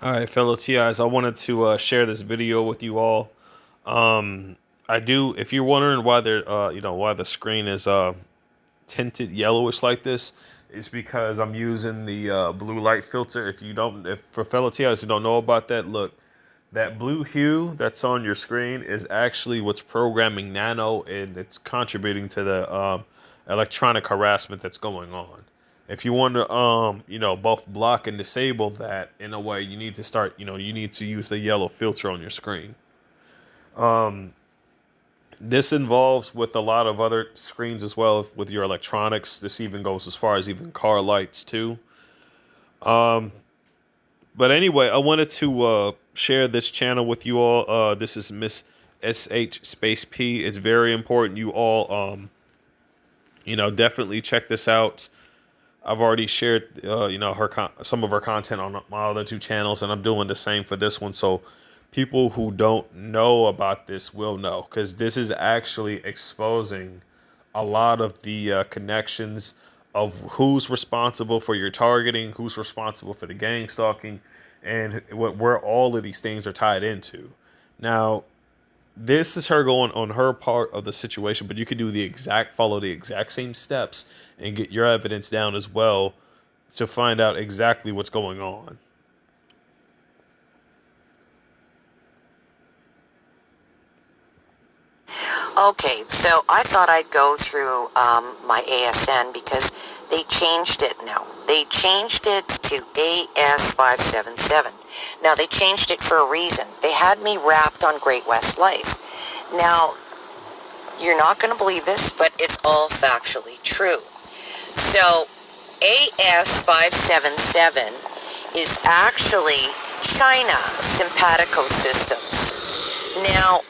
All right, fellow TIs, I wanted to share this video with you all. Um, I do. If you're wondering why why the screen is tinted yellowish like this, it's because I'm using the blue light filter. If for fellow TIs who don't know about that, look, that blue hue that's on your screen is actually what's programming Nano, and it's contributing to the electronic harassment that's going on. If you want to, both block and disable that in a way, you need to you need to use the yellow filter on your screen. This involves with a lot of other screens as well with your electronics. This even goes as far as even car lights too. But anyway, I wanted to share this channel with you all. This is Miss SH Space P. It's very important you all, definitely check this out. I've already shared, some of her content on my other two channels, and I'm doing the same for this one. So people who don't know about this will know, because this is actually exposing a lot of the connections of who's responsible for your targeting, who's responsible for the gang stalking, and where all of these things are tied into. Now, this is her going on her part of the situation, but you could follow the exact same steps and get your evidence down as well to find out exactly what's going on. Okay, so I thought I'd go through my ASN because they changed it now. They changed it to AS577. Now, they changed it for a reason. They had me wrapped on Great West Life. Now, you're not going to believe this, but it's all factually true. So, AS577 is actually China Simpatico Systems. Now,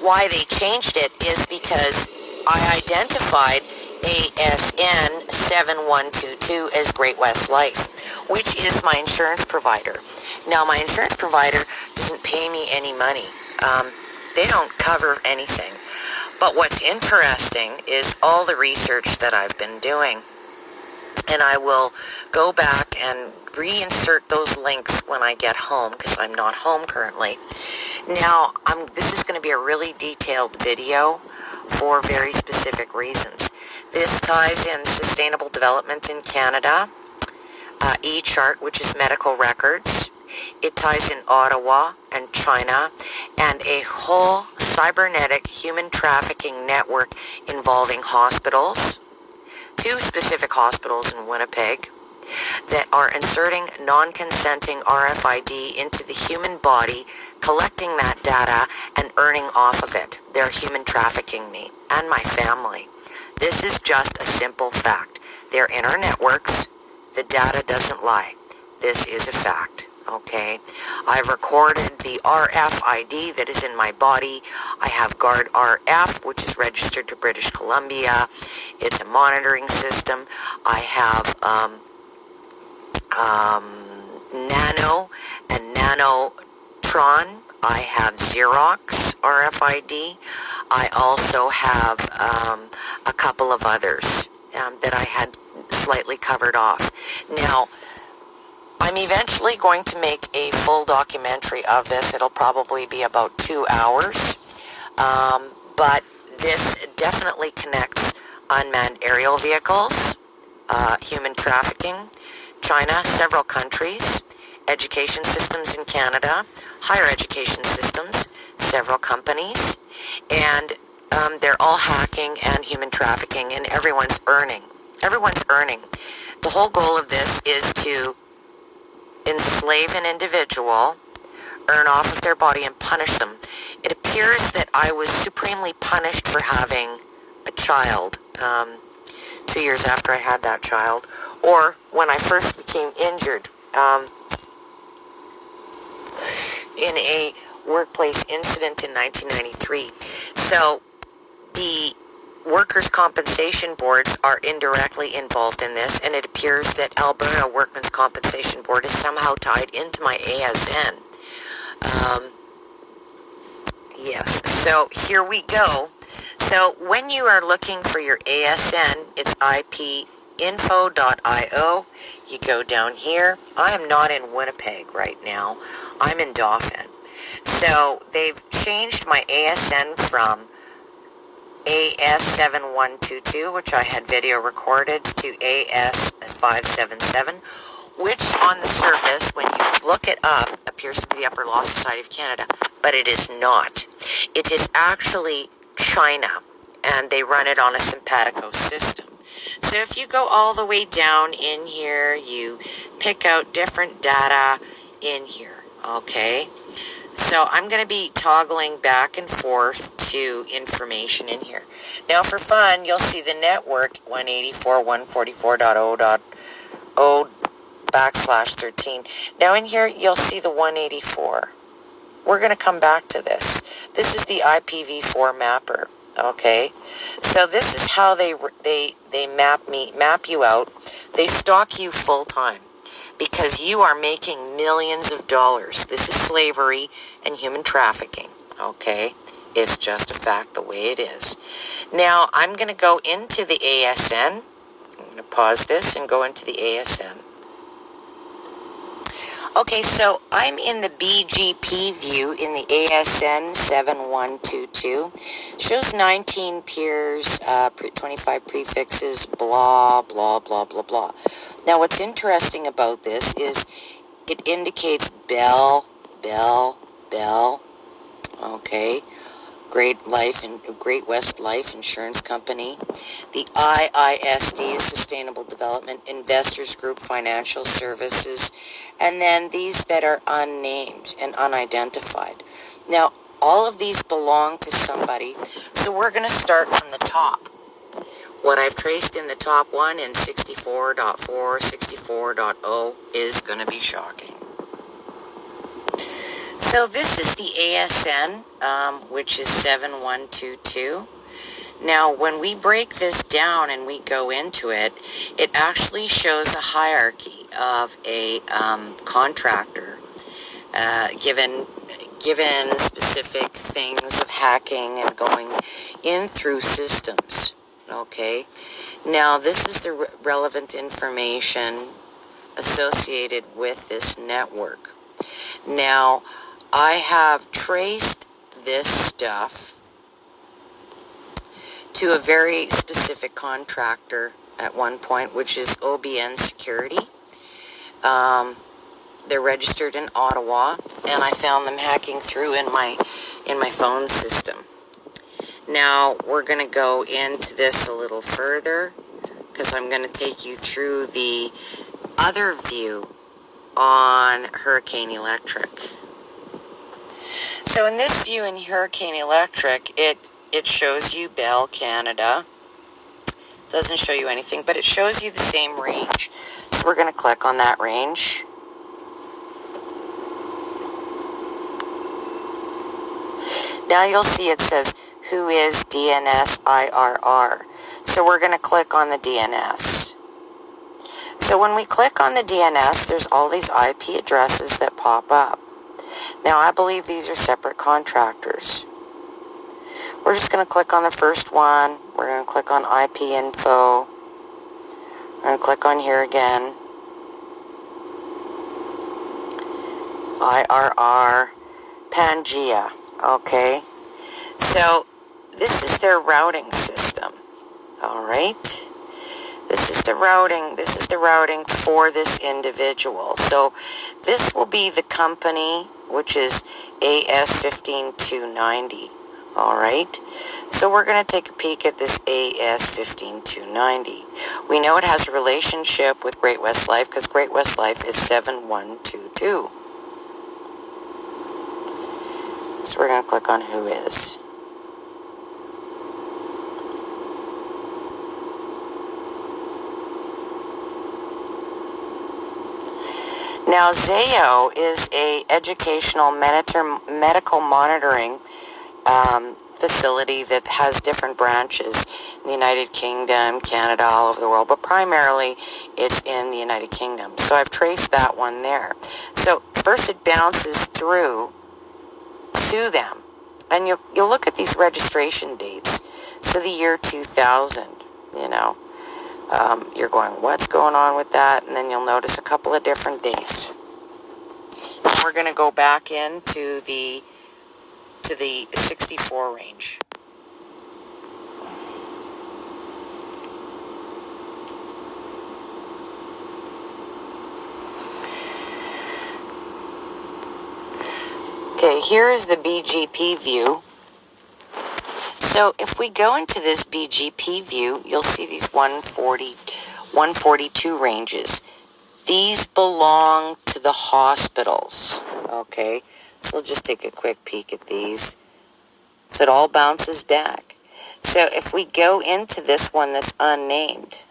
why they changed it is because I identified ASN 7122 as Great West Life, which is my insurance provider. Now, my insurance provider doesn't pay me any money. They don't cover anything. But what's interesting is all the research that I've been doing. And I will go back and reinsert those links when I get home because I'm not home currently. Now, this is going to be a really detailed video for very specific reasons. This ties in sustainable development in Canada, eChart, which is medical records. It ties in Ottawa and China, and a whole cybernetic human trafficking network involving hospitals, two specific hospitals in Winnipeg, that are inserting non-consenting RFID into the human body, collecting that data, and earning off of it. They're human trafficking me and my family. This is just a simple fact. They're in our networks. The data doesn't lie. This is a fact. Okay, I've recorded the RFID that is in my body. I have Guard RF, which is registered to British Columbia. It's a monitoring system. I have Nano and Nanotron. I have Xerox RFID. I also have a couple of others that I had slightly covered off. Now, I'm eventually going to make a full documentary of this. It'll probably be about 2 hours. But this definitely connects unmanned aerial vehicles, human trafficking, China, several countries, education systems in Canada, higher education systems, several companies, and they're all hacking and human trafficking, and everyone's earning. Everyone's earning. The whole goal of this is to enslave an individual, earn off of their body, and punish them. It appears that I was supremely punished for having a child 2 years after I had that child, or when I first became injured in a workplace incident in 1993. So the workers' compensation boards are indirectly involved in this, and it appears that Alberta Workmen's Compensation Board is somehow tied into my ASN. Yes, so here we go. So when you are looking for your ASN, it's IP info.io. You go down here. I am not in Winnipeg right now. I'm in Dauphin. So they've changed my ASN from AS7122, which I had video recorded, to AS577, which on the surface, when you look it up, appears to be the Upper Law Society of Canada, but it is not. It is actually China, and they run it on a simpatico system. So if you go all the way down in here, you pick out different data in here, okay? So I'm going to be toggling back and forth to information in here. Now for fun, you'll see the network 184.144.0/13. Now in here, you'll see the 184. We're going to come back to this. This is the IPv4 mapper, okay? So this is how they map you out. They stalk you full time, because you are making millions of dollars. This is slavery and human trafficking, okay? It's just a fact the way it is. Now, I'm going to go into the ASN. I'm going to pause this and go into the ASN. Okay, so I'm in the BGP view in the ASN 7122. Shows 19 peers, 25 prefixes, blah, blah, blah, blah, blah. Now, what's interesting about this is it indicates Bell, okay, Great West Life Insurance Company. The IISD is Sustainable Development, Investors Group Financial Services, and then these that are unnamed and unidentified. Now, all of these belong to somebody, so we're going to start from the top. What I've traced in the top one in 64.4, 64.0 is going to be shocking. So this is the ASN, which is 7122. Now, when we break this down and we go into it, it actually shows a hierarchy of a contractor, given specific things of hacking and going in through systems. Okay. Now, this is the relevant information associated with this network. Now, I have traced this stuff to a very specific contractor at one point, which is OBN Security. They're registered in Ottawa, and I found them hacking through in my phone system. Now, we're going to go into this a little further, because I'm going to take you through the other view on Hurricane Electric. So in this view in Hurricane Electric, it shows you Bell Canada. It doesn't show you anything, but it shows you the same range. So we're going to click on that range. Now you'll see it says, who is DNS IRR? So we're going to click on the DNS. So when we click on the DNS, there's all these IP addresses that pop up. Now, I believe these are separate contractors. We're just going to click on the first one. We're going to click on IP info. We're going to click on here again. IRR. Pangea. Okay. So, this is their routing system. Alright. This is the routing for this individual. So this will be the company, which is AS15290. All right. So we're going to take a peek at this AS15290. We know it has a relationship with Great West Life because Great West Life is 7122. So we're going to click on who is. Now, Zayo is a educational medical monitoring facility that has different branches in the United Kingdom, Canada, all over the world, but primarily it's in the United Kingdom. So I've traced that one there. So first it bounces through to them, and you'll look at these registration dates. So the year 2000, You're going, what's going on with that? And then you'll notice a couple of different dates. We're going to go back into the 64 range. Okay, here is the BGP view. So if we go into this BGP view, you'll see these 142 ranges. These belong to the hospitals. Okay, so we'll just take a quick peek at these. So it all bounces back. So if we go into this one that's unnamed,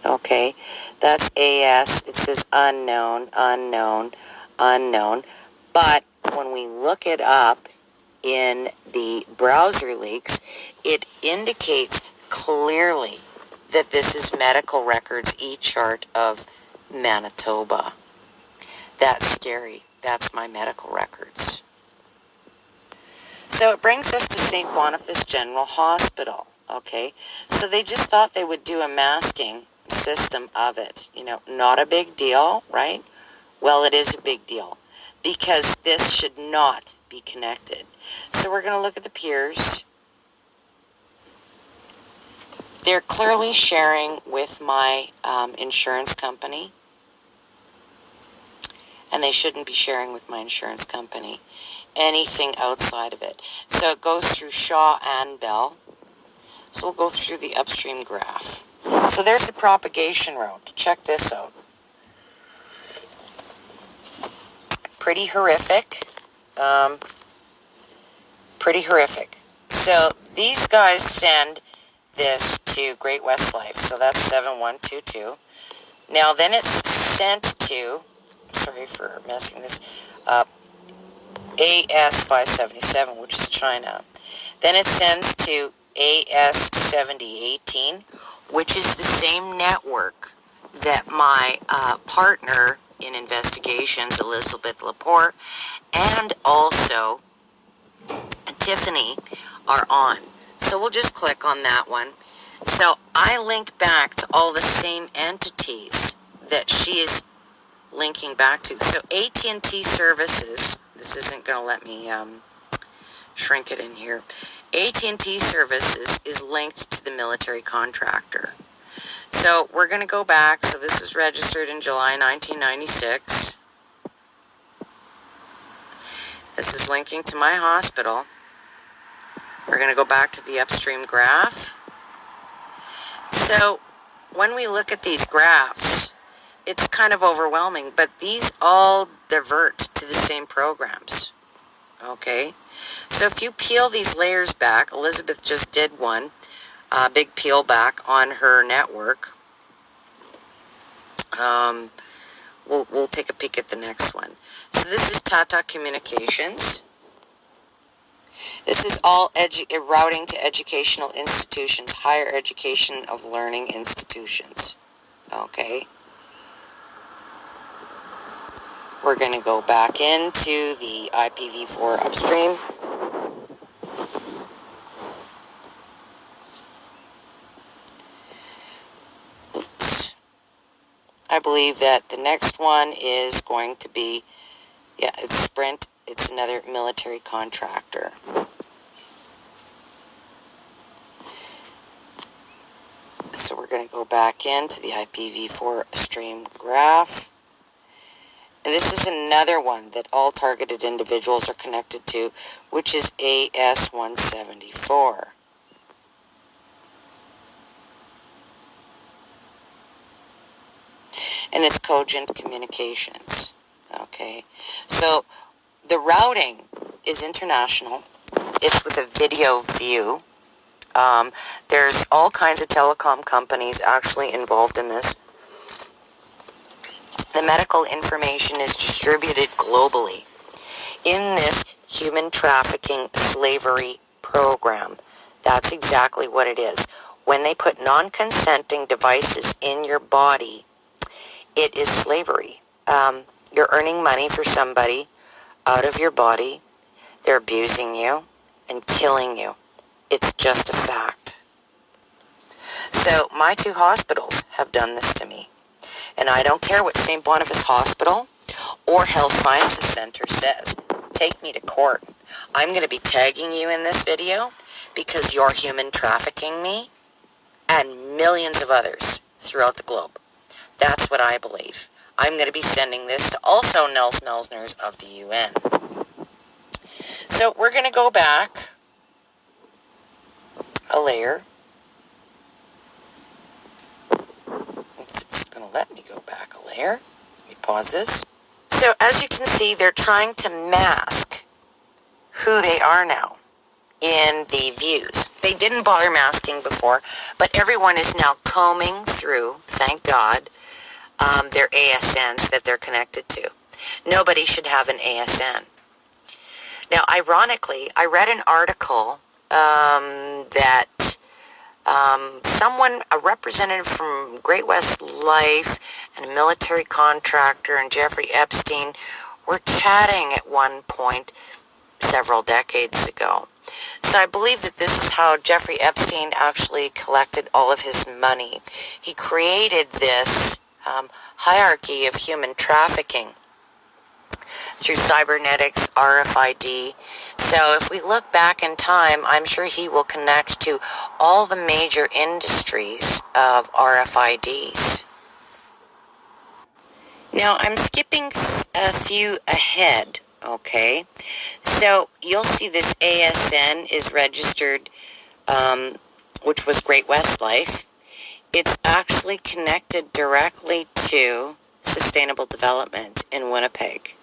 okay, that's AS. It says unknown, unknown, unknown. But when we look it up in the browser leaks, it indicates clearly that this is medical records e-chart of Manitoba. That's scary. That's my medical records. So it brings us to St. Boniface General Hospital, okay? So they just thought they would do a masking system of it. You know, not a big deal, right? Well, it is a big deal because this should not be connected. So we're going to look at the peers. They're clearly sharing with my insurance company, and they shouldn't be sharing with my insurance company anything outside of it. So it goes through Shaw and Bell. So we'll go through the upstream graph. So there's the propagation route. Check this out. Pretty horrific. Pretty horrific. So these guys send this to Great West Life. So that's 7122. Now then it's sent to, sorry for messing this up, AS577, which is China. Then it sends to AS7018, which is the same network that my partner in investigations, Elizabeth Laporte, and also Tiffany are on. So we'll just click on that one. So I link back to all the same entities that she is linking back to. So AT&T Services, this isn't going to let me shrink it in here. AT&T Services is linked to the military contractor. So we're going to go back. So this was registered in July 1996. This is linking to my hospital. We're going to go back to the upstream graph. So when we look at these graphs, it's kind of overwhelming, but these all divert to the same programs. Okay? So if you peel these layers back, Elizabeth just did one, big peel back on her network. We'll take a peek at the next one. So this is Tata Communications. This is all routing to educational institutions, higher education of learning institutions. Okay. We're going to go back into the IPv4 upstream. Oops. I believe that the next one is going to be, it's Sprint. It's another military contractor. So we're going to go back into the IPv4 stream graph. And this is another one that all targeted individuals are connected to, which is AS174. And it's Cogent Communications. Okay. So the routing is international. It's with a video view. There's all kinds of telecom companies actually involved in this. The medical information is distributed globally in this human trafficking slavery program. That's exactly what it is. When they put non-consenting devices in your body, it is slavery. You're earning money for somebody out of your body. They're abusing you and killing you. It's just a fact. So my 2 hospitals have done this to me. And I don't care what St. Boniface Hospital or Health Sciences Center says. Take me to court. I'm going to be tagging you in this video because you're human trafficking me and millions of others throughout the globe. That's what I believe. I'm going to be sending this to also Nels Melsners of the UN. So we're going to go back a layer. If it's going to let me go back a layer. Let me pause this. So as you can see, they're trying to mask who they are now in the views. They didn't bother masking before, but everyone is now combing through, thank God, their ASNs that they're connected to. Nobody should have an ASN. Now, ironically, I read an article that someone, a representative from Great West Life and a military contractor and Jeffrey Epstein were chatting at one point several decades ago. So I believe that this is how Jeffrey Epstein actually collected all of his money. He created this hierarchy of human trafficking through cybernetics, RFID. So if we look back in time, I'm sure he will connect to all the major industries of RFIDs. Now, I'm skipping a few ahead, okay? So you'll see this ASN is registered, which was Great West Life. It's actually connected directly to Sustainable Development in Winnipeg.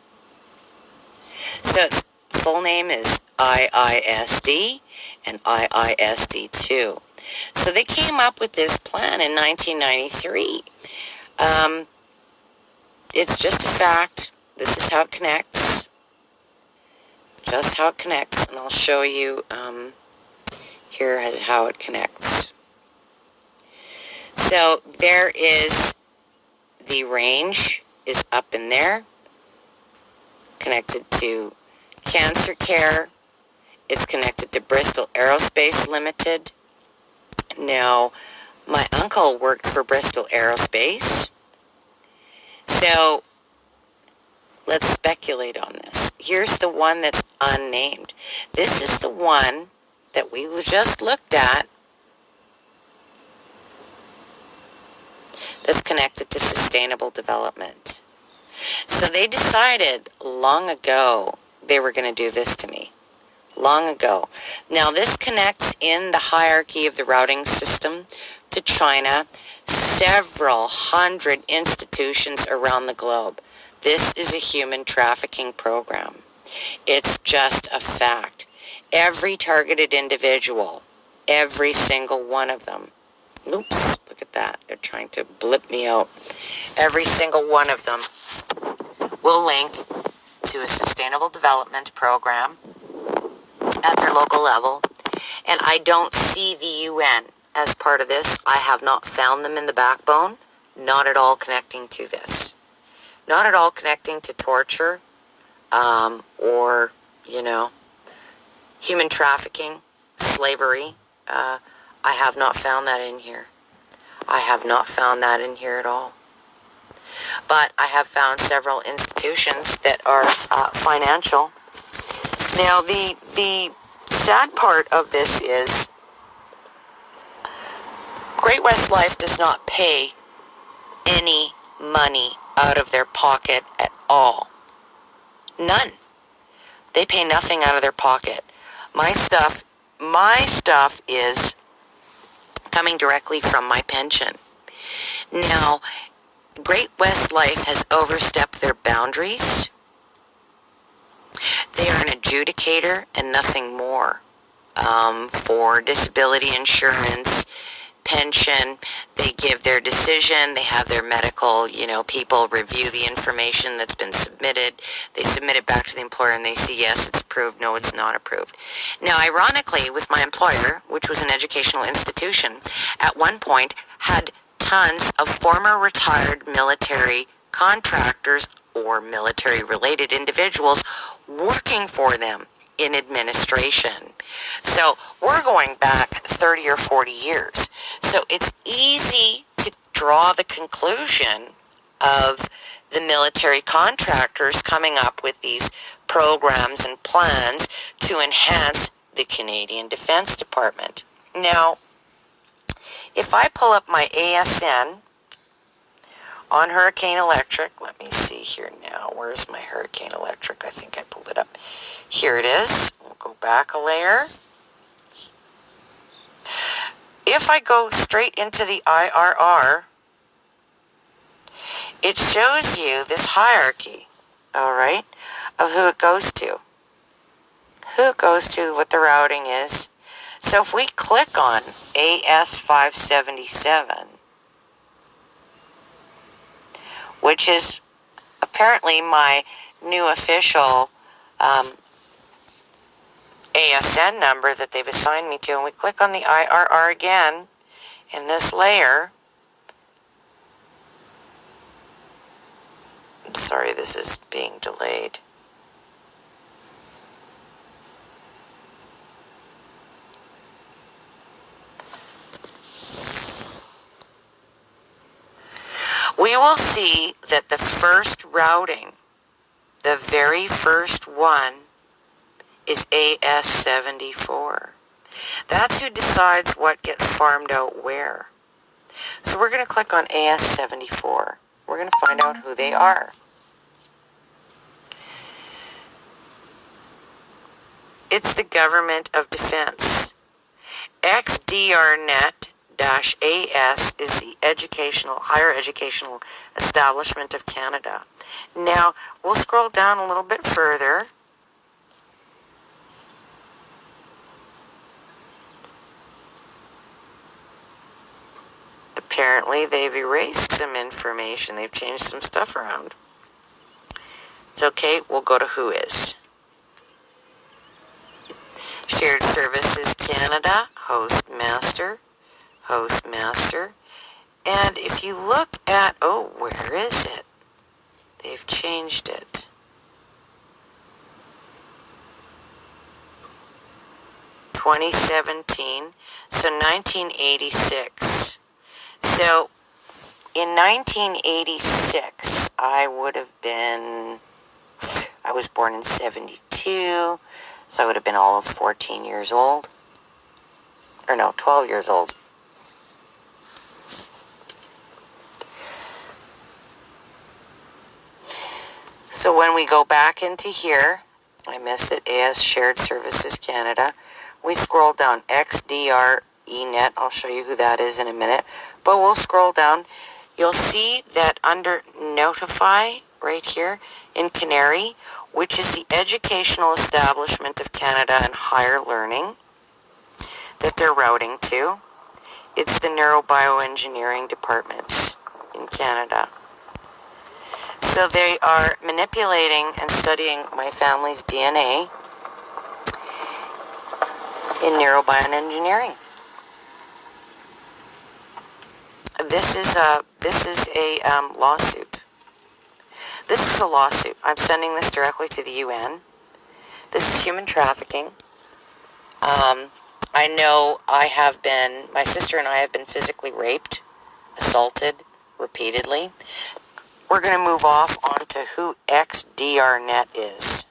So its full name is IISD and IISD2. So they came up with this plan in 1993. It's just a fact. This is how it connects. Just how it connects. And I'll show you here is how it connects. So there is the range is up in there, connected to cancer care. It's connected to Bristol Aerospace Limited. Now, my uncle worked for Bristol Aerospace. So let's speculate on this. Here's the one that's unnamed. This is the one that we just looked at that's connected to sustainable development. So they decided long ago they were going to do this to me. Long ago. Now this connects in the hierarchy of the routing system to China, several hundred institutions around the globe. This is a human trafficking program. It's just a fact. Every targeted individual, every single one of them, oops, look at that. They're trying to blip me out. Every single one of them will link to a sustainable development program at their local level. And I don't see the UN as part of this. I have not found them in the backbone. Not at all connecting to this. Not at all connecting to torture or, human trafficking, slavery. I have not found that in here. I have not found that in here at all. But I have found several institutions that are financial. Now, the sad part of this is Great West Life does not pay any money out of their pocket at all. None. They pay nothing out of their pocket. My stuff is coming directly from my pension. Now, Great West Life has overstepped their boundaries. They are an adjudicator and nothing more for disability insurance, pension. They give their decision. They have their medical, people review the information that's been submitted. They submit it back to the employer and they say, yes, it's approved, no, it's not approved. Now, ironically, with my employer, which was an educational institution, at one point had tons of former retired military contractors or military-related individuals working for them in administration. So we're going back 30 or 40 years. So it's easy to draw the conclusion of the military contractors coming up with these programs and plans to enhance the Canadian Defense Department. Now, if I pull up my ASN on Hurricane Electric, let me see here now. Where's my Hurricane Electric? I think I pulled it up. Here it is. We'll go back a layer. If I go straight into the IRR, it shows you this hierarchy, all right, of who it goes to. Who it goes to, what the routing is. So if we click on AS577, which is apparently my new official ASN number that they've assigned me to, and we click on the IRR again in this layer. Sorry, this is being delayed. We will see that the first routing, the very first one, is AS74. That's who decides what gets farmed out where. So we're going to click on AS74. We're going to find out who they are. It's the Government of Defense. XDRNet-AS is the higher educational establishment of Canada. Now, we'll scroll down a little bit further. Apparently, they've erased some information. They've changed some stuff around. It's okay. We'll go to who is. Shared Services Canada, Hostmaster. And if you look at, where is it? They've changed it. (2017), so 1986. So, in 1986, I was born in 72, so I would have been all of 14 years old. Or no, 12 years old. So when we go back into here, I missed it, AS Shared Services Canada, we scroll down XDREnet. I'll show you who that is in a minute. But we'll scroll down. You'll see that under Notify, right here, in Canary, which is the Educational Establishment of Canada and Higher Learning that they're routing to. It's the Neurobioengineering departments in Canada. So they are manipulating and studying my family's DNA in neurobioengineering. This is a lawsuit. This is a lawsuit. I'm sending this directly to the UN. This is human trafficking. I know my sister and I have been physically raped, assaulted repeatedly. We're going to move off onto who XDRNet is.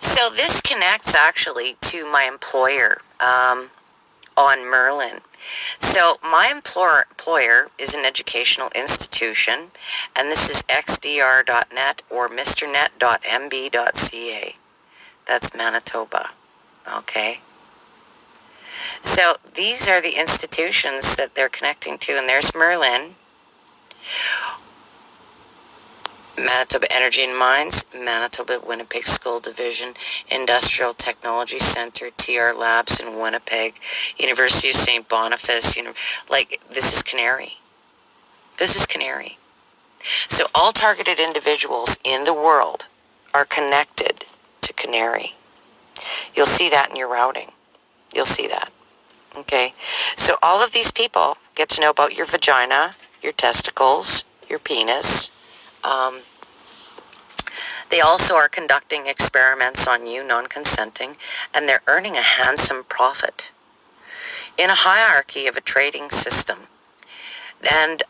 So this connects actually to my employer on Merlin. So my employer is an educational institution, and this is xdr.net or mrnet.mb.ca. That's Manitoba. Okay. So these are the institutions that they're connecting to, and there's Merlin. Manitoba Energy and Mines, Manitoba Winnipeg School Division, Industrial Technology Center, TR Labs in Winnipeg, University of St. Boniface, this is Canary. This is Canary. So all targeted individuals in the world are connected to Canary. You'll see that in your routing. You'll see that. Okay? So all of these people get to know about your vagina, your testicles, your penis. They also are conducting experiments on you, non-consenting, and they're earning a handsome profit. in a hierarchy of a trading system. And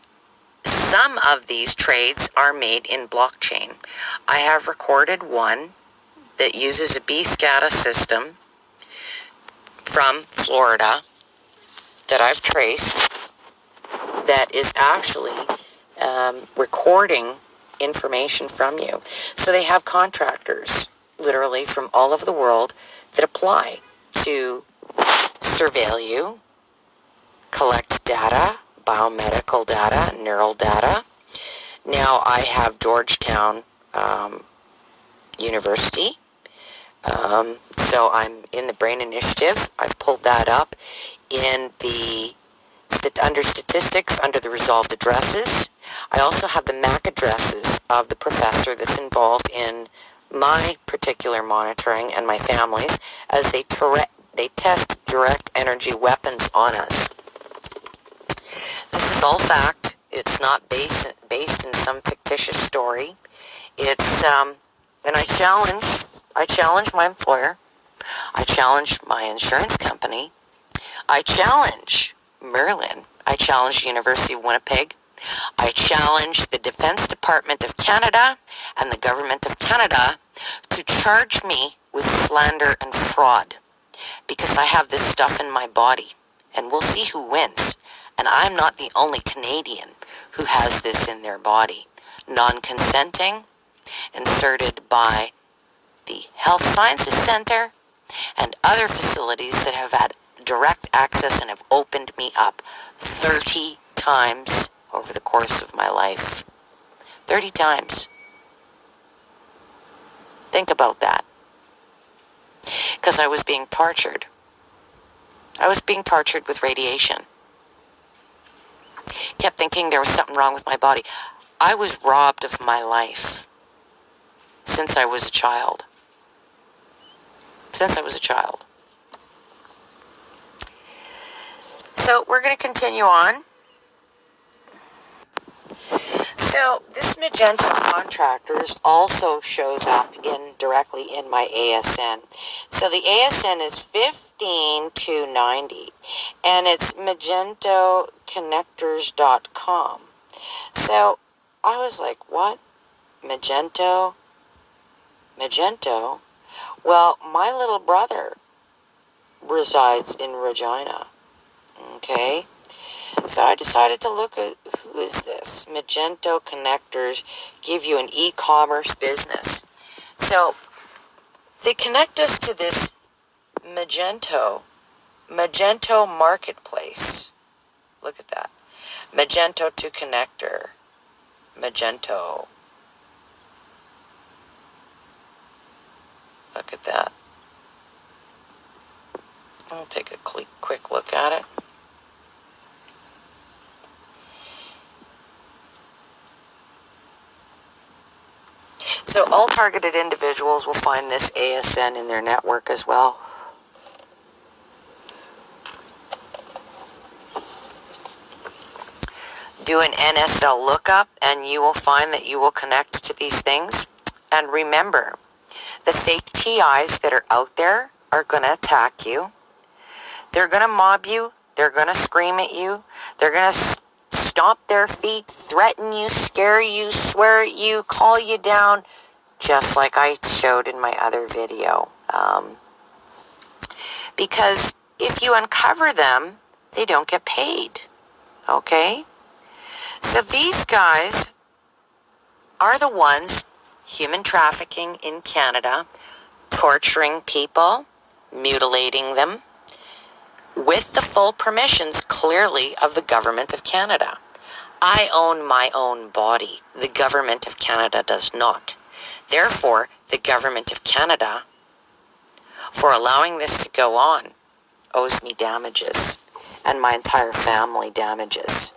some of these trades are made in blockchain. I have recorded one that uses a BSCADA system from Florida that I've traced that is actually recording information from you. So they have contractors, literally from all over the world, that apply to surveil you, collect data, biomedical data, neural data. Now I have Georgetown University. So I'm in the Brain Initiative. I've pulled that up in the under statistics, under the resolved addresses. I also have the MAC addresses of the professor that's involved in my particular monitoring and my family's as they test direct energy weapons on us. This is all fact. It's not based in some fictitious story. It's and I challenge my employer. I challenge my insurance company. I challenge Merlin. I challenge the University of Winnipeg. I challenge the Defense Department of Canada and the Government of Canada to charge me with slander and fraud because I have this stuff in my body. And we'll see who wins. And I'm not the only Canadian who has this in their body. Non-consenting, inserted by the Health Sciences Center and other facilities that have had direct access and have opened me up 30 times over the course of my life. 30 times. Think about that. Because I was being tortured. I was being tortured with radiation. Kept thinking there was something wrong with my body. I was robbed of my life since I was a child. Since I was a child. So we're going to continue on. So this Magento Contractors also shows up directly in my ASN. So the ASN is 15290 and it's magentoconnectors.com. So I was like, what? Magento? Well, my little brother resides in Regina. Okay? So I decided to look at who is this? Magento Connectors give you an e-commerce business. So they connect us to this Magento Marketplace. Look at that. Magento to Connector. Magento. Look at that. I'll take a quick look at it. So all targeted individuals will find this ASN in their network as well. Do an NSL lookup and you will find that you will connect to these things. And remember, the fake TIs that are out there are going to attack you. They're going to mob you. They're going to scream at you. They're going to stomp their feet, threaten you, scare you, swear at you, call you down, just like I showed in my other video. Because if you uncover them, they don't get paid. Okay? So these guys are the ones human trafficking in Canada, torturing people, mutilating them, with the full permissions, clearly, of the Government of Canada. I own my own body. The Government of Canada does not. Therefore, the Government of Canada, for allowing this to go on, owes me damages, and my entire family damages.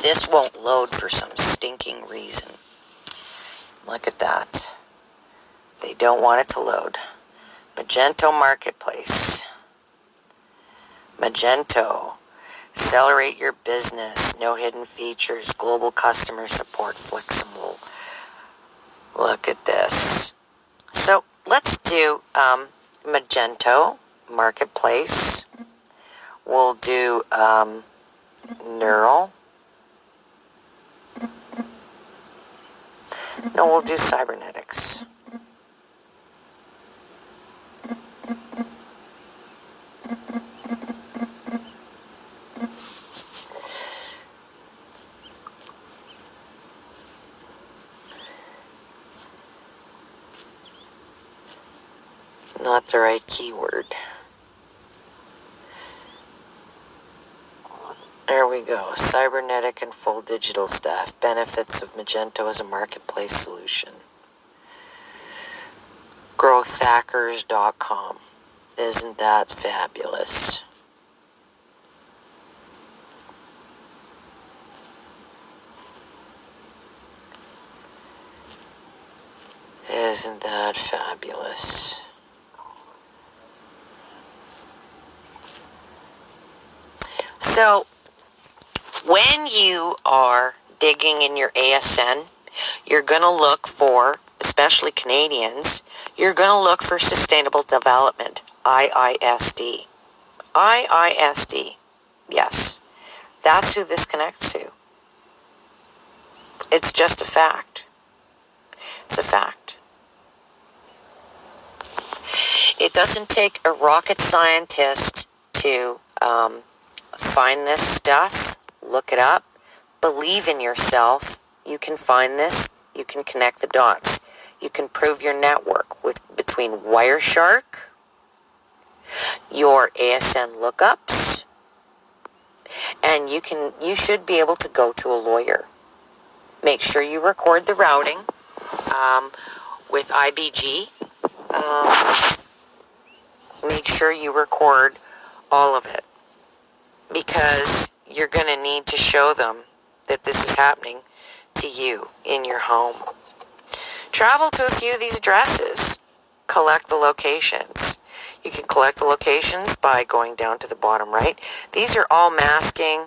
This won't load for some stinking reason. Look at that. They don't want it to load. Magento Marketplace. Magento. Accelerate your business. No hidden features. Global customer support. Flexible. Look at this. So, let's do Magento Marketplace. We'll do Neural. No, we'll do Cybernetics. Not the right keyword. There we go. Cybernetic and full digital staff. Benefits of Magento as a marketplace solution. Growthhackers.com. Isn't that fabulous? Isn't that fabulous? So, when you are digging in your ASN, you're going to look for, especially Canadians, you're going to look for Sustainable Development, IISD. IISD. Yes, that's who this connects to. It's just a fact. It's a fact. It doesn't take a rocket scientist to find this stuff. Look it up. Believe in yourself. You can find this. You can connect the dots. You can prove your network between Wireshark, your ASN lookups, and you should be able to go to a lawyer. Make sure you record the routing with IBG. Make sure you record all of it, because you're going to need to show them that this is happening to you in your home. Travel to a few of these addresses. Collect the locations. You can collect the locations by going down to the bottom right. These are all masking,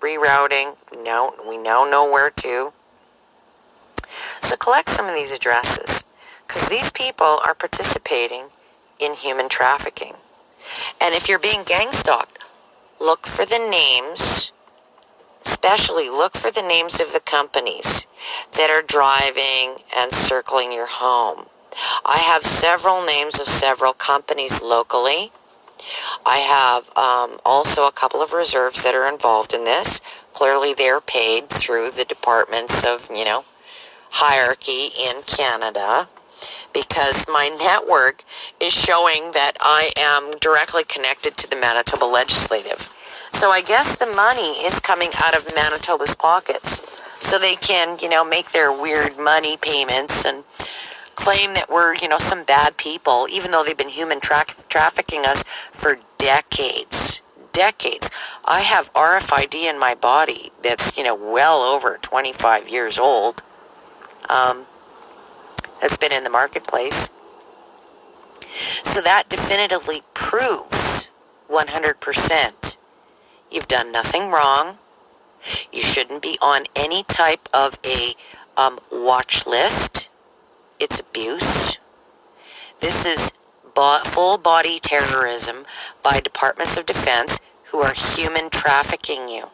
rerouting. We now know where to. So collect some of these addresses, because these people are participating in human trafficking. And if you're being gang stalked, look for the names, especially look for the names of the companies that are driving and circling your home. I have several names of several companies locally. I have also a couple of reserves that are involved in this. Clearly they're paid through the departments of, hierarchy in Canada, because my network is showing that I am directly connected to the Manitoba Legislative. So I guess the money is coming out of Manitoba's pockets, so they can, make their weird money payments and claim that we're, some bad people, even though they've been human trafficking us for decades. Decades. I have RFID in my body that's, well over 25 years old. Has been in the marketplace. So that definitively proves 100% you've done nothing wrong. You shouldn't be on any type of a watch list. It's abuse. This is full body terrorism by departments of defense who are human trafficking you.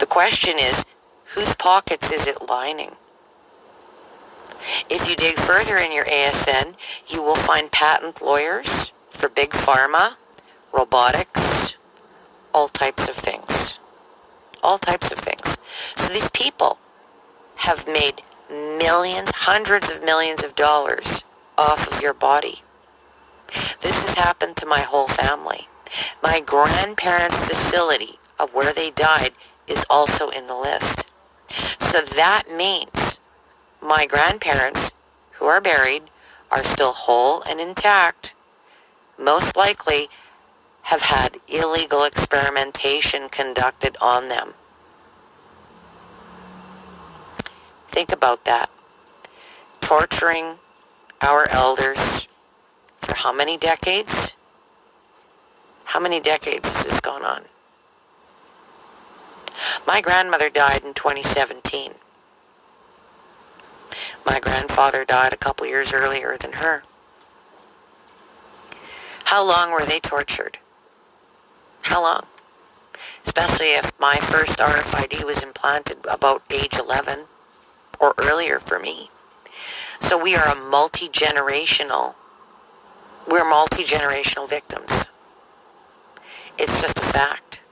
The question is, whose pockets is it lining? If you dig further in your ASN, you will find patent lawyers for big pharma, robotics, all types of things. All types of things. So these people have made millions, hundreds of millions of dollars off of your body. This has happened to my whole family. My grandparents' facility of where they died is also in the list. So that means my grandparents, who are buried, are still whole and intact, most likely have had illegal experimentation conducted on them. Think about that. Torturing our elders for how many decades? How many decades has this gone on? My grandmother died in 2017. My grandfather died a couple years earlier than her. How long were they tortured? How long? Especially if my first RFID was implanted about age 11 or earlier for me. So we're multi-generational victims. It's just a fact.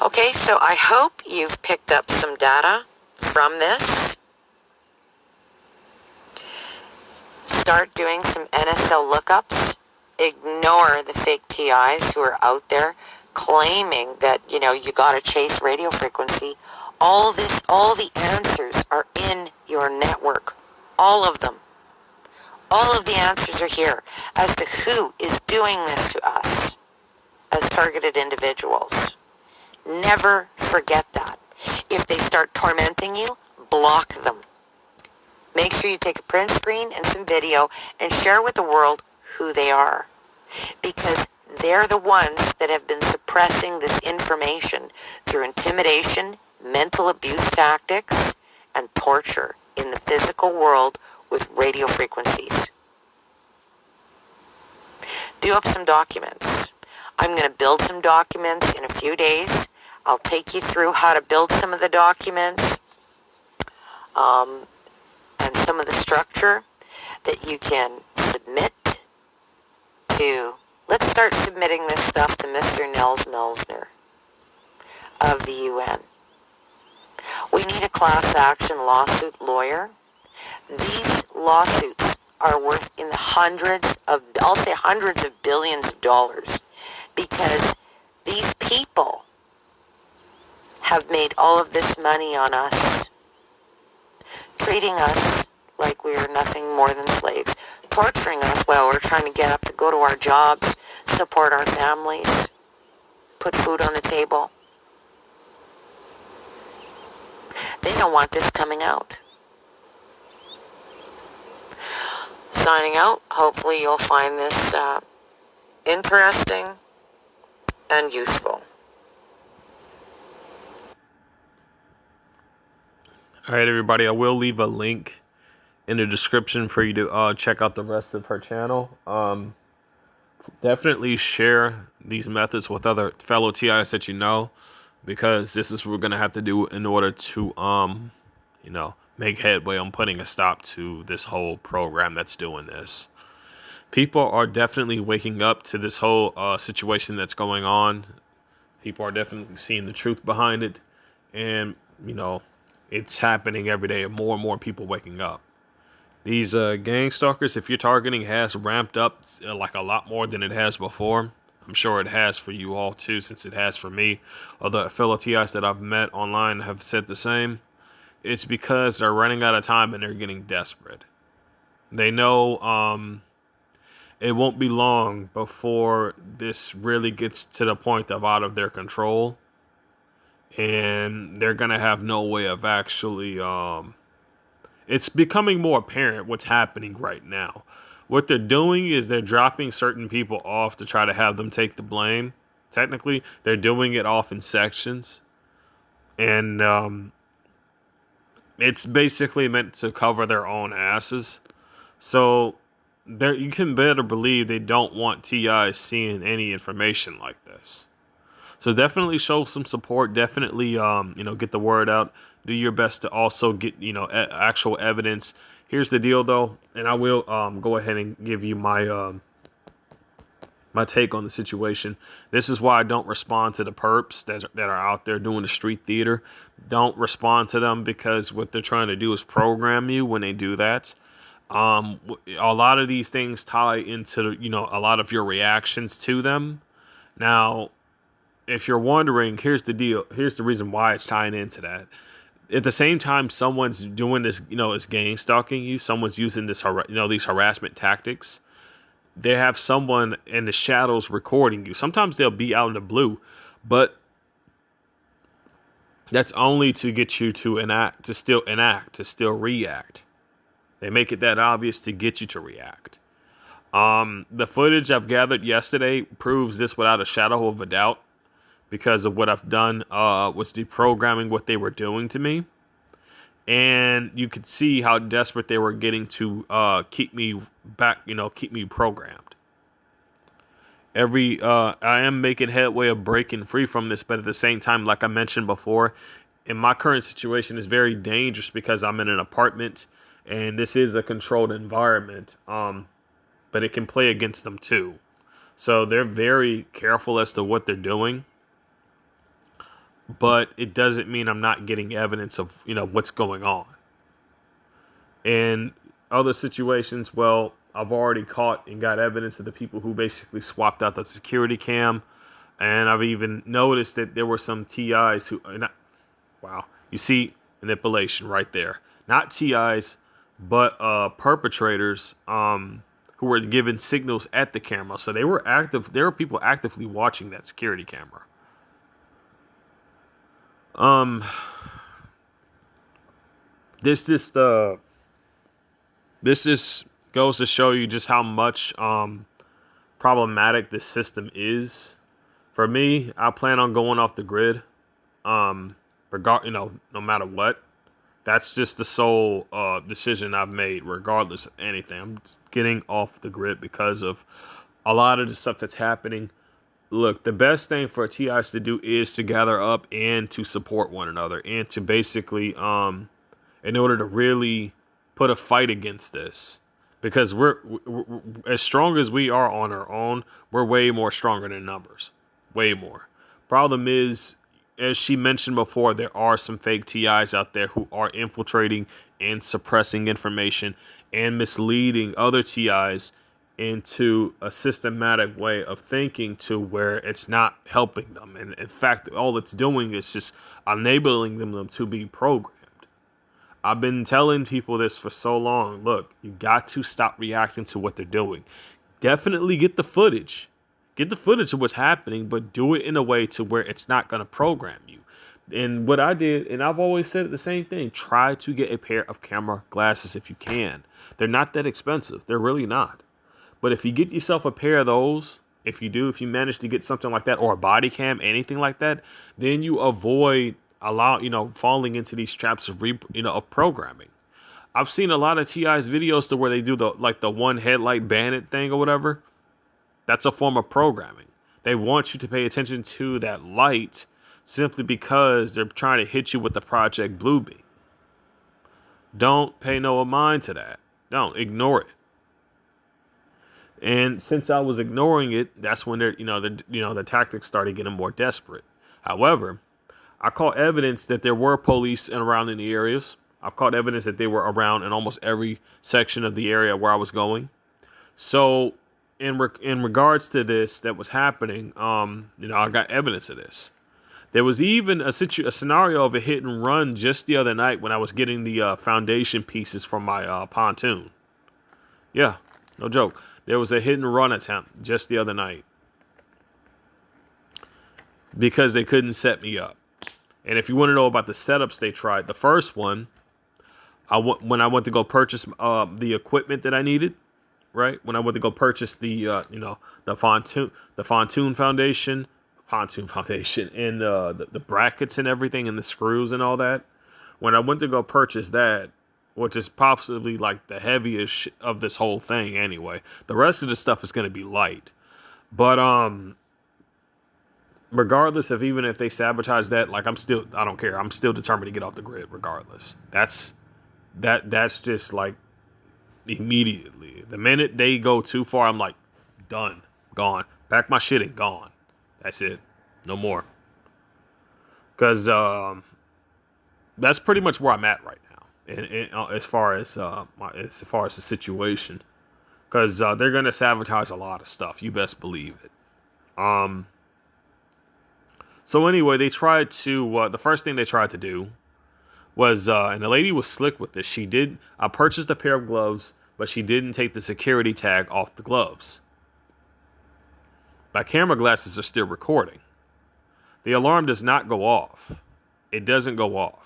Okay, so I hope you've picked up some data from this. Start doing some NSL lookups. Ignore the fake TIs who are out there claiming that, you gotta chase radio frequency. All the answers are in your network. All of them. All of the answers are here as to who is doing this to us as targeted individuals. Never forget that. If they start tormenting you, block them. Make sure you take a print screen and some video and share with the world who they are. Because they're the ones that have been suppressing this information through intimidation, mental abuse tactics, and torture in the physical world with radio frequencies. Do up some documents. I'm going to build some documents in a few days. I'll take you through how to build some of the documents and some of the structure that you can submit to. Let's start submitting this stuff to Mr. Nels Nelsner of the UN. We need a class action lawsuit lawyer. These lawsuits are worth in the hundreds of billions of dollars, because these people have made all of this money on us, treating us like we are nothing more than slaves, torturing us while we're trying to get up to go to our jobs, support our families, put food on the table. They don't want this coming out. Signing out. Hopefully you'll find this interesting and useful. All right, everybody. I will leave a link in the description for you to check out the rest of her channel. Definitely share these methods with other fellow TIs that you know, because this is what we're gonna have to do in order to make headway on putting a stop to this whole program that's doing this. People are definitely waking up to this whole situation that's going on. People are definitely seeing the truth behind it, and it's happening every day. More and more people waking up. These gang stalkers, if you're targeting, has ramped up like a lot more than it has before. I'm sure it has for you all too, since it has for me. Other fellow TIs that I've met online have said the same. It's because they're running out of time and they're getting desperate. They know it won't be long before this really gets to the point of out of their control. And they're going to have no way of actually... it's becoming more apparent what's happening right now. What they're doing is they're dropping certain people off to try to have them take the blame. Technically, they're doing it off in sections. And it's basically meant to cover their own asses. So you can better believe they don't want TIs seeing any information like this. So definitely show some support. Definitely, get the word out. Do your best to also get, actual evidence. Here's the deal, though, and I will go ahead and give you my my take on the situation. This is why I don't respond to the perps that are out there doing the street theater. Don't respond to them, because what they're trying to do is program you when they do that. A lot of these things tie into, a lot of your reactions to them. Now, if you're wondering, here's the deal. Here's the reason why it's tying into that. At the same time, someone's doing this, is gang stalking you. Someone's using this, these harassment tactics. They have someone in the shadows recording you. Sometimes they'll be out in the blue, but that's only to get you to enact, to still react. They make it that obvious to get you to react. The footage I've gathered yesterday proves this without a shadow of a doubt, because of what I've done was deprogramming what they were doing to me. and you could see how desperate they were getting to keep me back, keep me programmed. I am making headway of breaking free from this, but at the same time, like I mentioned before, in my current situation is very dangerous because I'm in an apartment and this is a controlled environment. But it can play against them too. So they're very careful as to what they're doing. But it doesn't mean I'm not getting evidence of, what's going on. In other situations, well, I've already caught and got evidence of the people who basically swapped out the security cam. And I've even noticed that there were some TIs who, wow, you see manipulation right there. Not TIs, but perpetrators who were given signals at the camera. So they were active. There were people actively watching that security camera. This just goes to show you just how much problematic this system is. For me, I plan on going off the grid. No matter what. That's just the sole decision I've made, regardless of anything. I'm just getting off the grid because of a lot of the stuff that's happening. Look, the best thing for TIs to do is to gather up and to support one another and to basically, in order to really put a fight against this. Because we're as strong as we are on our own, we're way more stronger than numbers. Way more. Problem is, as she mentioned before, there are some fake TIs out there who are infiltrating and suppressing information and misleading other TIs into a systematic way of thinking to where it's not helping them. And in fact, all it's doing is just enabling them to be programmed. I've been telling people this for so long. Look, you got to stop reacting to what they're doing. Definitely get the footage. Get the footage of what's happening, but do it in a way to where it's not going to program you. And what I did, and I've always said the same thing, try to get a pair of camera glasses if you can. They're not that expensive. They're really not. But if you get yourself a pair of those, if you manage to get something like that or a body cam, anything like that, then you avoid falling into these traps of programming. I've seen a lot of TI's videos to where they do the one headlight bandit thing or whatever. That's a form of programming. They want you to pay attention to that light simply because they're trying to hit you with the Project Bluebeam. Don't pay no mind to that. Don't ignore it. And since I was ignoring it, that's when the tactics started getting more desperate. However, I caught evidence that there were police around in the areas. I've caught evidence that they were around in almost every section of the area where I was going. So in regards to this that was happening, I got evidence of this. There was even a scenario of a hit and run just the other night when I was getting the foundation pieces from my pontoon. Yeah, no joke. There was a hit and run attempt just the other night because they couldn't set me up. And if you want to know about the setups they tried, the first one, when I went to go purchase the equipment that I needed, right? When I went to go purchase the pontoon foundation, and the brackets and everything, and the screws and all that. When I went to go purchase that, which is possibly like the heaviest of this whole thing anyway. The rest of the stuff is going to be light. But regardless of even if they sabotage that, I don't care. I'm still determined to get off the grid regardless. That's just like immediately. The minute they go too far, I'm like, done, gone. Pack my shit and gone. That's it. No more. Because that's pretty much where I'm at right now. And as far as the situation, because they're gonna sabotage a lot of stuff. You best believe it. So anyway, they tried to. The first thing they tried to do was, and the lady was slick with this. I purchased a pair of gloves, but she didn't take the security tag off the gloves. My camera glasses are still recording. The alarm does not go off. It doesn't go off.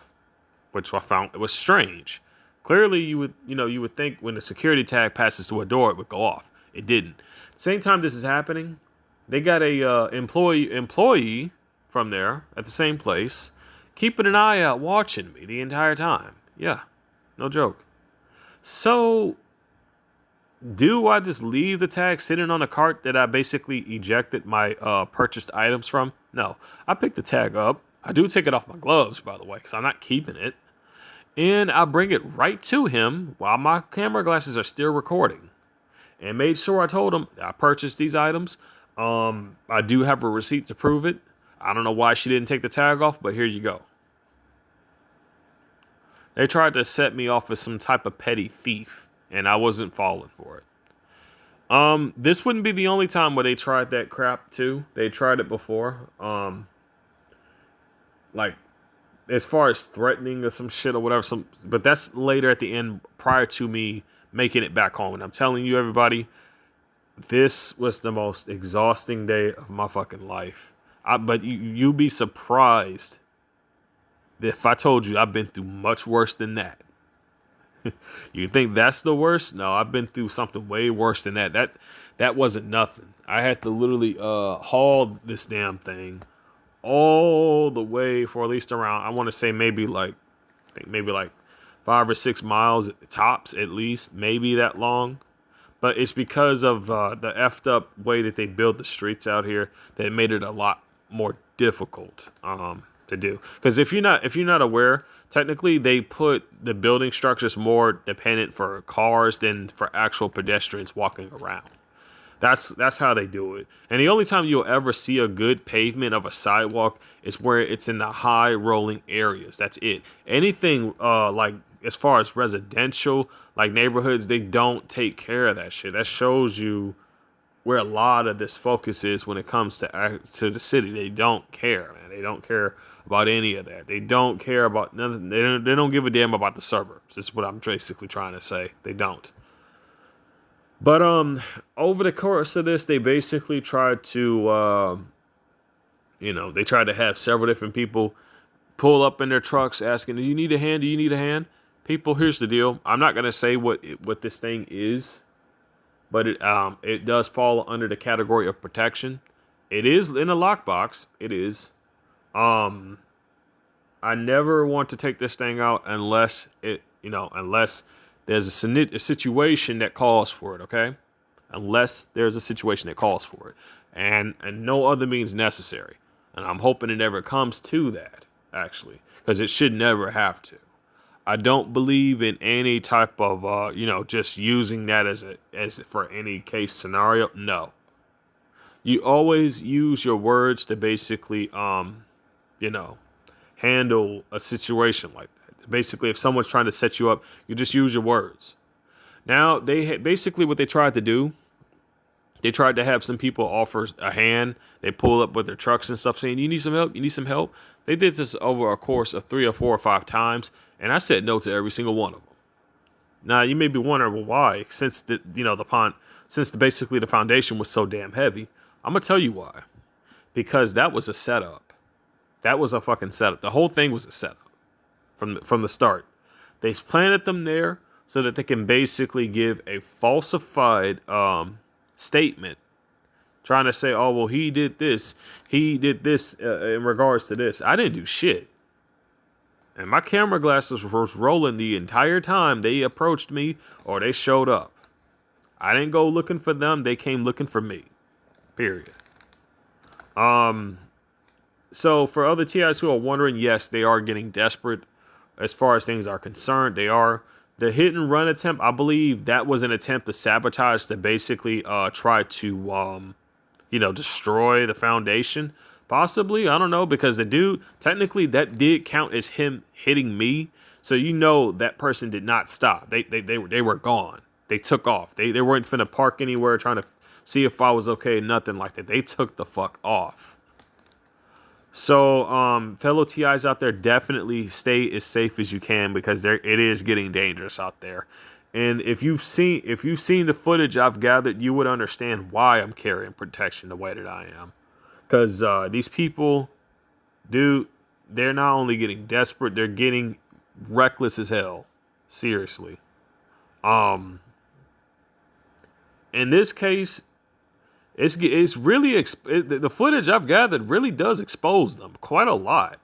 Which I found it was strange. Clearly, you would think when the security tag passes to a door, it would go off. It didn't. Same time this is happening, they got a employee from there at the same place, keeping an eye out, watching me the entire time. Yeah, no joke. So, do I just leave the tag sitting on a cart that I basically ejected my purchased items from? No. I pick the tag up. I do take it off my gloves, by the way, because I'm not keeping it. And I bring it right to him while my camera glasses are still recording. And made sure I told him I purchased these items. I do have a receipt to prove it. I don't know why she didn't take the tag off, but here you go. They tried to set me off as some type of petty thief, and I wasn't falling for it. This wouldn't be the only time where they tried that crap too. They tried it before. Like as far as threatening or some shit or whatever. But that's later at the end, prior to me making it back home. And I'm telling you, everybody, this was the most exhausting day of my fucking life. But you'd be surprised if I told you I've been through much worse than that. You think that's the worst? No, I've been through something way worse than that. That wasn't nothing. I had to literally haul this damn thing all the way for at least around, I want to say maybe like 5 or 6 miles at the tops, at least, maybe that long. But it's because of the effed up way that they build the streets out here that it made it a lot more difficult to do. Because if you're not aware, technically they put the building structures more dependent for cars than for actual pedestrians walking around. That's how they do it. And the only time you'll ever see a good pavement of a sidewalk is where it's in the high rolling areas. That's it. Anything like as far as residential like neighborhoods, they don't take care of that shit. That shows you where a lot of this focus is when it comes to the city. They don't care, man. They don't care about any of that. They don't care about nothing. They don't give a damn about the suburbs. This is what I'm basically trying to say. They don't. But over the course of this, they basically tried to, they tried to have several different people pull up in their trucks asking, "Do you need a hand? Do you need a hand?" People, here's the deal. I'm not gonna say what this thing is, but it does fall under the category of protection. It is in a lockbox. It is. I never want to take this thing out unless there's a situation that calls for it, okay? Unless there's a situation that calls for it. And no other means necessary. And I'm hoping it never comes to that, actually. Because it should never have to. I don't believe in any type of, just using that as for any case scenario. No. You always use your words to basically, handle a situation like that. Basically, if someone's trying to set you up, you just use your words. Now, basically what they tried to do, they tried to have some people offer a hand. They pull up with their trucks and stuff saying, "You need some help? You need some help?" They did this over a course of 3 or 4 or 5 times, and I said no to every single one of them. Now, you may be wondering, well, why? Since basically the foundation was so damn heavy. I'm going to tell you why. Because that was a setup. That was a fucking setup. The whole thing was a setup. From the start. They planted them there so that they can basically give a falsified statement trying to say, "Oh, well, he did this in regards to this." I didn't do shit. And my camera glasses were rolling the entire time they approached me or they showed up. I didn't go looking for them. They came looking for me. Period. So for other TIs who are wondering, yes, they are getting desperate. As far as things are concerned, they are. The hit and run attempt, I believe that was an attempt to sabotage, to basically try to, destroy the foundation. Possibly, I don't know, because the dude, technically that did count as him hitting me. So that person did not stop. They were gone. They took off. They weren't finna park anywhere trying to see if I was okay, nothing like that. They took the fuck off. So, fellow TIs out there, definitely stay as safe as you can because it is getting dangerous out there. And if you've seen the footage I've gathered, you would understand why I'm carrying protection the way that I am. Because these people, dude, they're not only getting desperate, they're getting reckless as hell. Seriously. In this case, the footage I've gathered really does expose them quite a lot.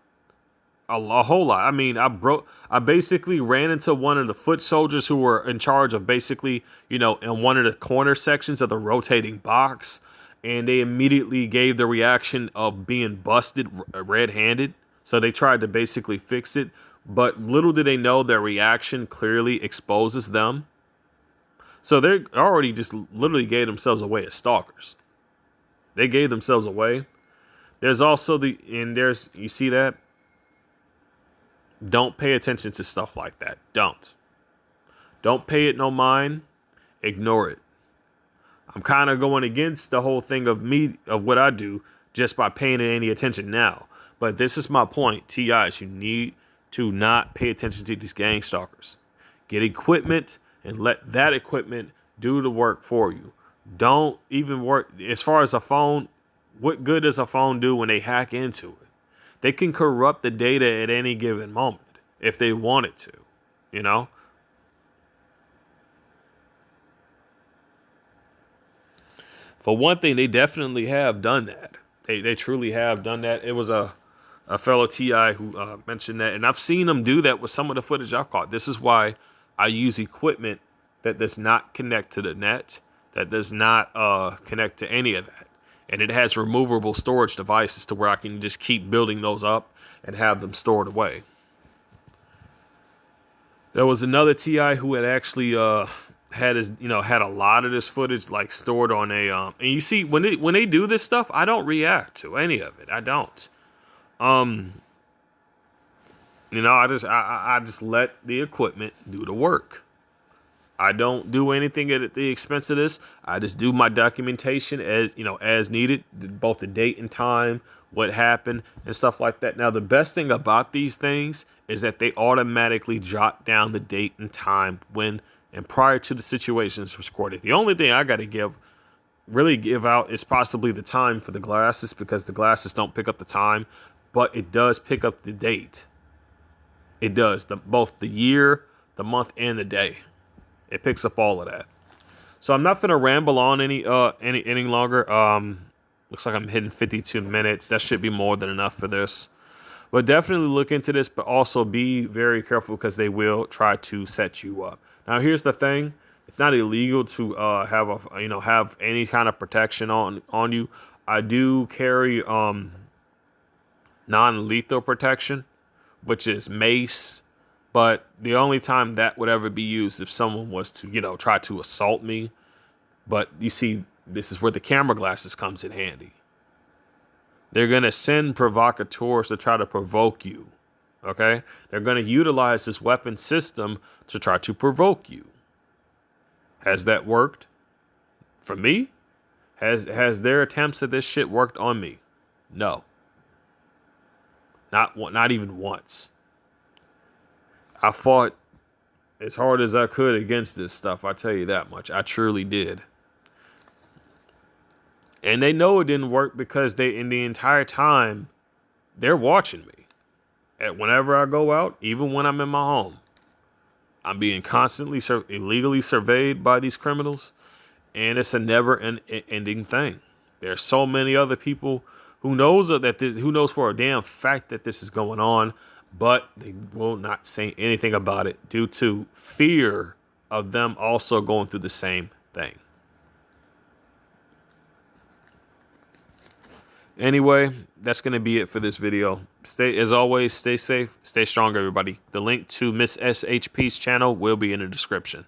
a whole lot. I mean, I basically ran into one of the foot soldiers who were in charge of basically, you know, in one of the corner sections of the rotating box, and they immediately gave the reaction of being busted red-handed. So they tried to basically fix it, but little did they know their reaction clearly exposes them. So they already just literally gave themselves away as stalkers. They gave themselves away. There's also you see that? Don't pay attention to stuff like that. Don't pay it no mind. Ignore it. I'm kind of going against the whole thing of what I do just by paying it any attention now. But this is my point, TIs. You need to not pay attention to these gang stalkers. Get equipment and let that equipment do the work for you. Don't even work. As far as a phone, what good does a phone do when they hack into it? They can corrupt the data at any given moment if they wanted to, you know? For one thing, they definitely have done that. They truly have done that. It was a fellow TI who mentioned that, and I've seen them do that with some of the footage I've caught. This is why I use equipment that does not connect to the net, that does not connect to any of that. And it has removable storage devices to where I can just keep building those up and have them stored away. There was another TI who had actually had a lot of this footage like stored on a and you see when they do this stuff, I don't react to any of it. I don't. I just let the equipment do the work. I don't do anything at the expense of this. I just do my documentation as needed, both the date and time, what happened, and stuff like that. Now, the best thing about these things is that they automatically jot down the date and time when and prior to the situations recorded. The only thing I got to give out is possibly the time for the glasses, because the glasses don't pick up the time, but it does pick up the date. It does both the year, the month, and the day. It picks up all of that. So I'm not gonna ramble on any longer. Looks like I'm hitting 52 minutes. That should be more than enough for this. But definitely look into this, but also be very careful because they will try to set you up. Now, here's the thing: it's not illegal to have any kind of protection on you. I do carry non-lethal protection, which is mace. But the only time that would ever be used if someone was to, try to assault me. But you see, this is where the camera glasses comes in handy. They're going to send provocateurs to try to provoke you. Okay? They're going to utilize this weapon system to try to provoke you. Has that worked? For me? Has their attempts at this shit worked on me? No. Not even once. I fought as hard as I could against this stuff. I tell you that much. I truly did. And they know it didn't work because in the entire time, they're watching me. Whenever I go out, even when I'm in my home, I'm being constantly illegally surveyed by these criminals. And it's a never-ending thing. There's so many other people who knows for a damn fact that this is going on, but they will not say anything about it due to fear of them also going through the same thing. Anyway, that's going to be it for this video. As always, stay safe, stay strong, everybody. The link to Miss SHP's channel will be in the description.